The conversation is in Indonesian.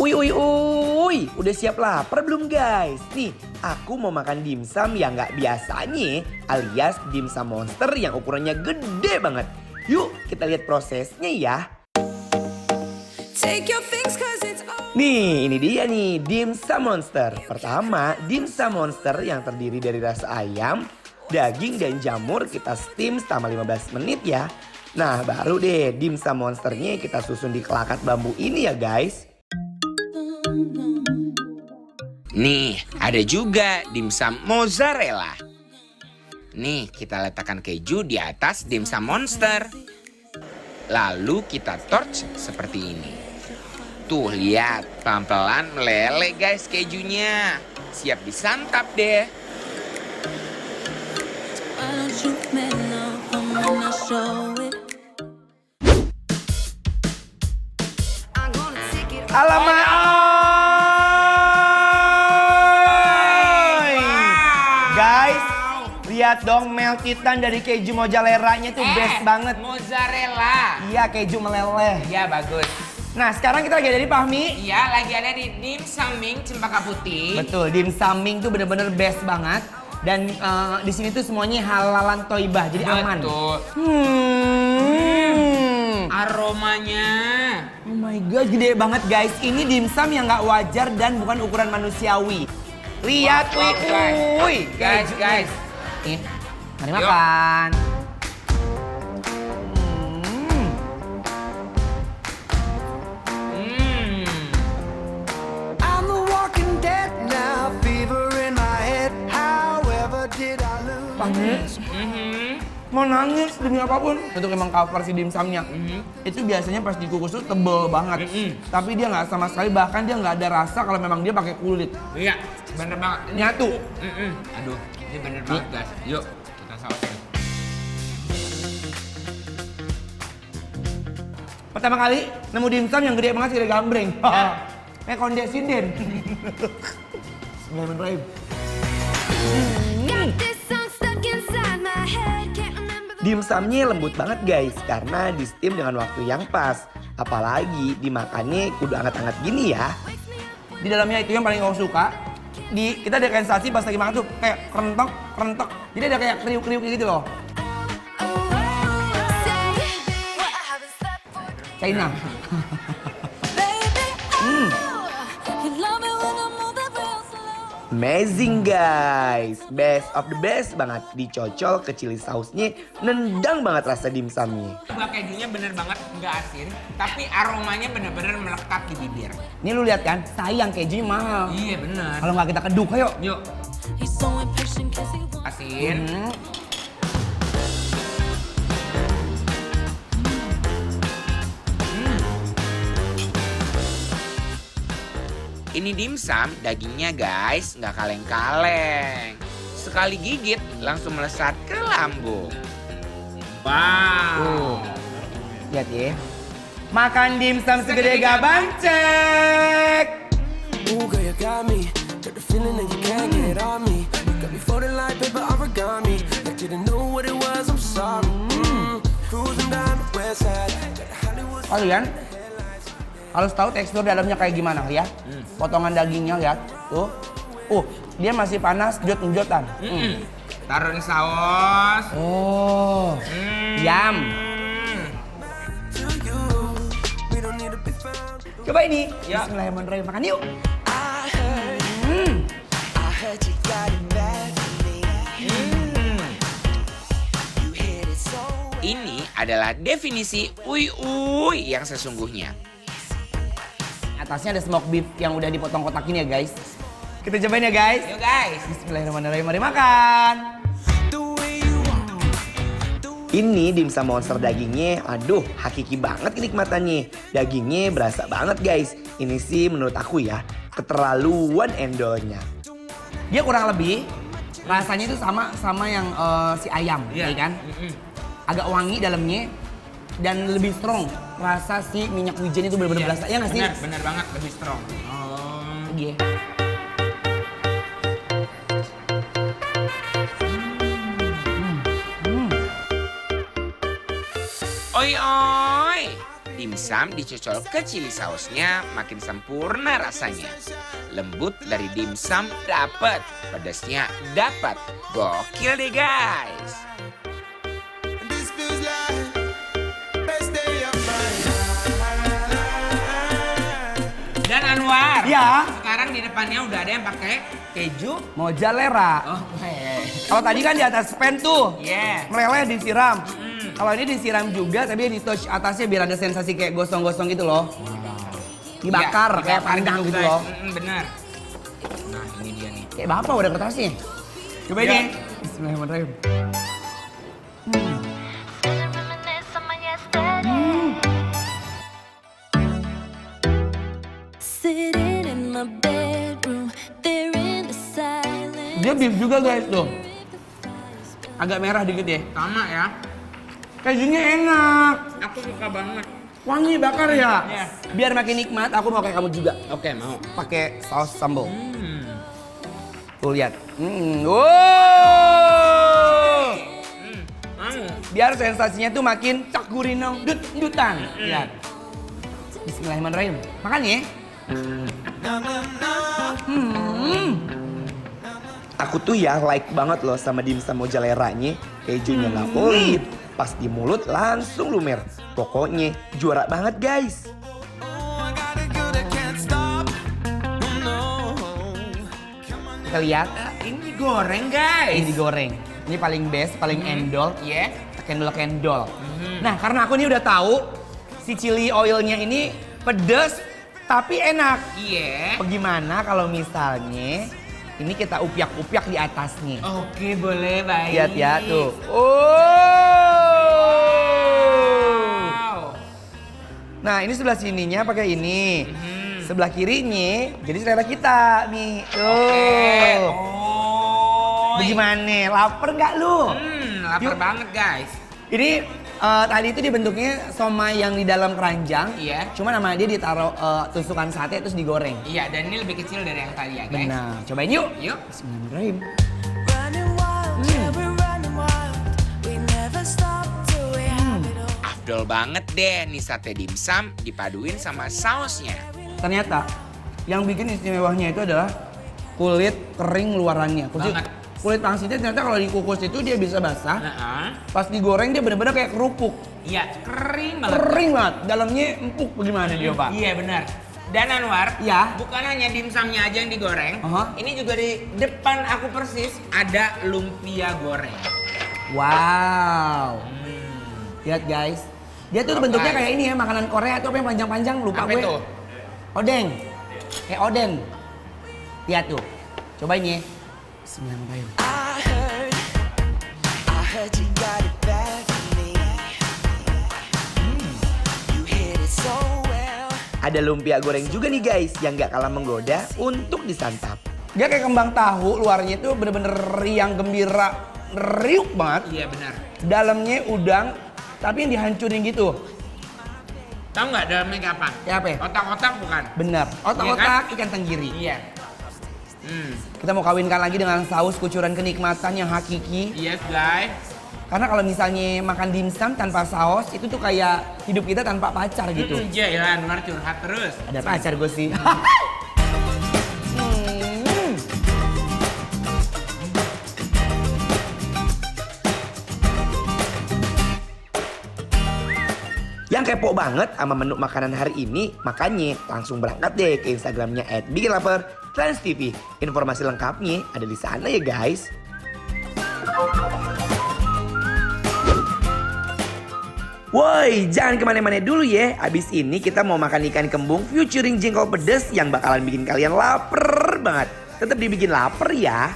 Udah siap lapar belum guys? Nih, aku mau makan dimsum yang gak biasanya, alias dimsum monster yang ukurannya gede banget. Yuk kita lihat prosesnya ya. Nih, ini dia nih dimsum monster. Pertama, dimsum monster yang terdiri dari rasa ayam, daging dan jamur kita steam selama 15 menit ya. Nah, baru deh dimsum monsternya kita susun di kelakat bambu ini ya guys. Nih, ada juga dimsum mozzarella. Nih, kita letakkan keju di atas dimsum monster. Lalu kita torch seperti ini. Tuh, lihat, pelan-pelan meleleh guys kejunya. Siap disantap deh. Alamak, guys, lihat dong meltitan dari keju mozzarella-nya tuh best banget. Mozzarella. Iya, keju meleleh. Iya, bagus. Nah, sekarang kita lagi ada di Fahmi. Iya, lagi ada di dimsuming Cempaka Putih. Betul, dimsuming tuh bener-bener best banget. Dan di sini tuh semuanya halalan toibah, jadi aman. Betul. Aromanya. Oh my god, gede banget guys. Ini dimsum yang nggak wajar dan bukan ukuran manusiawi. Lihat, Guys. Nih, mari makan. Mau nangis demi apapun untuk emang cover si dimsumnya. Itu biasanya pas dikukus tuh tebel banget. Tapi dia nggak sama sekali, bahkan dia nggak ada rasa kalau memang dia pakai kulit. Iya, bener banget. Nyatu. Aduh, ini bener banget guys. Yuk, kita sausin. Pertama kali nemu dimsum yang gede banget kayak gambreng. Kayak konde sinden. Bismillahirrahmanirrahim. Dimsumnya lembut banget guys karena di steam dengan waktu yang pas. Apalagi dimakannya kudu hangat-hangat gini ya. Di dalamnya itu yang paling aku suka. Kita ada sensasi pas lagi makan tuh kayak kerentok. Jadi ada kayak kriuk-kriuk gitu loh. China. Amazing guys, best of the best banget. Dicocol ke chili sausnya, nendang banget rasa dimsumnya. Kejunya bener banget nggak asin, tapi aromanya bener-bener melekat di bibir. Ini lu lihat kan, sayang kejunya mahal. Iya bener. Kalau nggak kita keduk, ayo. Yuk. Asin. Ini dimsum, dagingnya guys nggak kaleng-kaleng. Sekali gigit langsung melesat ke lambung. Wow. Lihat ya. Makan dimsum segede gaban cek. Kalian harus tahu tekstur dalamnya kayak gimana ya. Potongan dagingnya lihat. Tuh. Dia masih panas, jot-jotan. Taruh saus. Oh. Yum. Coba ini. Ya. Bismillahirrahmanirrahim. Makan yuk. Ini adalah definisi uy yang sesungguhnya. Atasnya ada smoke beef yang udah dipotong kotakin ya guys. Kita cobain ya guys. Yuk guys. Bismillahirrahmanirrahim. Mari makan. Ini dimsum monster dagingnya, aduh hakiki banget kenikmatannya. Dagingnya berasa banget guys. Ini sih menurut aku ya, keterlaluan endolnya. Dia kurang lebih rasanya itu sama yang si ayam, ya kan? Agak wangi dalamnya dan lebih strong. Rasa si minyak wijen itu benar-benar berasa. Ya nggak sih? Bener banget, lebih strong. Iya. Oi, dimsum dicocol ke chili sausnya makin sempurna rasanya. Lembut dari dimsum dapet, pedasnya dapat. Gokil deh guys. Dan Anwar, Ya. sekarang di depannya udah ada yang pakai keju. Mozzarella. Oke. Kalau tadi kan di atas pan tuh. Yeah. Meleleh disiram. Kalau ini disiram juga tapi di touch atasnya biar ada sensasi kayak gosong-gosong gitu loh. Dibakar Iya, kayak dibakar panggang gitu guys. loh. Bener. Nah ini dia nih. Kayak bapak udah kertasnya. Coba Ya. ini. Bismillahirrahmanirrahim. Sitting in my bedroom, there in the silence. Dia beef juga guys tuh. Agak merah dikit ya. Sama ya. Kejunya enak. Aku suka banget. Wangi bakar ya. Iya. Biar makin nikmat, aku mau kayak kamu juga. Oke mau. Pakai saus sambal. Tuh lihat. Wow. Biar sensasinya tuh makin cak gurinong dutan. Lihat. Bismillahirrahmanirrahim. Makan ya. Aku tuh ya like banget loh sama dimsum mozzarella-nya. Kejunya nggak pelit. Pas di mulut langsung lumer. Pokoknya juara banget guys. Kita lihat. Ini digoreng guys. Ini digoreng. Ini paling best, paling endol. Iya. Kendol. Nah karena aku ini udah tahu si chili oilnya ini pedes tapi enak. Iya. Bagaimana kalau misalnya ini kita upyak-upyak di atasnya? Oke boleh baik. Lihat ya tuh. Oh. Wow. Nah ini sebelah sininya pakai ini. Sebelah kirinya jadi selera kita nih. Tuh. Oh. Bagaimana? Laper nggak lu? Lapar Yuk. banget guys. Ini tadi itu dibentuknya somai yang di dalam keranjang. Iya. Cuma nama dia ditaruh tusukan sate terus digoreng. Iya dan ini lebih kecil dari yang tadi ya guys. Benar. Cobain yuk. Yuk. Bismillahirrahmanirrahim. Running wild, yeah, we're running wild. We never stop till we have it all. Afdol banget deh nih sate dimsum dipaduin sama sausnya. Ternyata yang bikin istimewanya itu adalah kulit kering luarannya. Banget. Kulit pangsitnya ternyata kalau dikukus itu dia bisa basah. Nah, Pas digoreng dia bener-bener kayak kerupuk. iya kering banget. Kering banget. Dalamnya empuk bagaimana dia Pak? Iya benar. Dan Anwar, Ya. bukan hanya dimsumnya aja yang digoreng, Aha. ini juga di depan aku persis ada lumpia goreng. Wow. Lihat guys. Dia tuh Apa? bentuknya kayak ini ya, makanan Korea tuh apa yang panjang-panjang lupa Apa gue. itu? Odeng. Kayak odeng. Lihat tuh. Cobain ya. Bismillahirrahmanirrahim. I heard you got it bad for me. You hit it so well. Ada lumpia goreng juga nih guys yang gak kalah menggoda untuk disantap. Dia kayak kembang tahu, luarnya itu bener-bener riang gembira, riuk banget. Iya benar. Dalamnya udang, tapi yang dihancurin gitu. Tahu nggak dalamnya kayak apa? Ya apa? Otak-otak bukan? Bener, otak-otak ikan tenggiri. Iya. Kita mau kawinkan lagi dengan saus kucuran kenikmatan yang hakiki. Yes guys. Karena kalau misalnya makan dimsum tanpa saus, itu tuh kayak hidup kita tanpa pacar gitu. Iya ya Anwar curhat terus. Ada pacar gue sih. Yang kepo banget sama menu makanan hari ini, makanya langsung berangkat deh ke Instagramnya @bikinlover_trans_tv. Informasi lengkapnya ada di sana ya guys. Woi, jangan kemana-mana dulu ya. Abis ini kita mau makan ikan kembung featuring jengkol pedes yang bakalan bikin kalian lapar banget. Tetap dibikin lapar ya.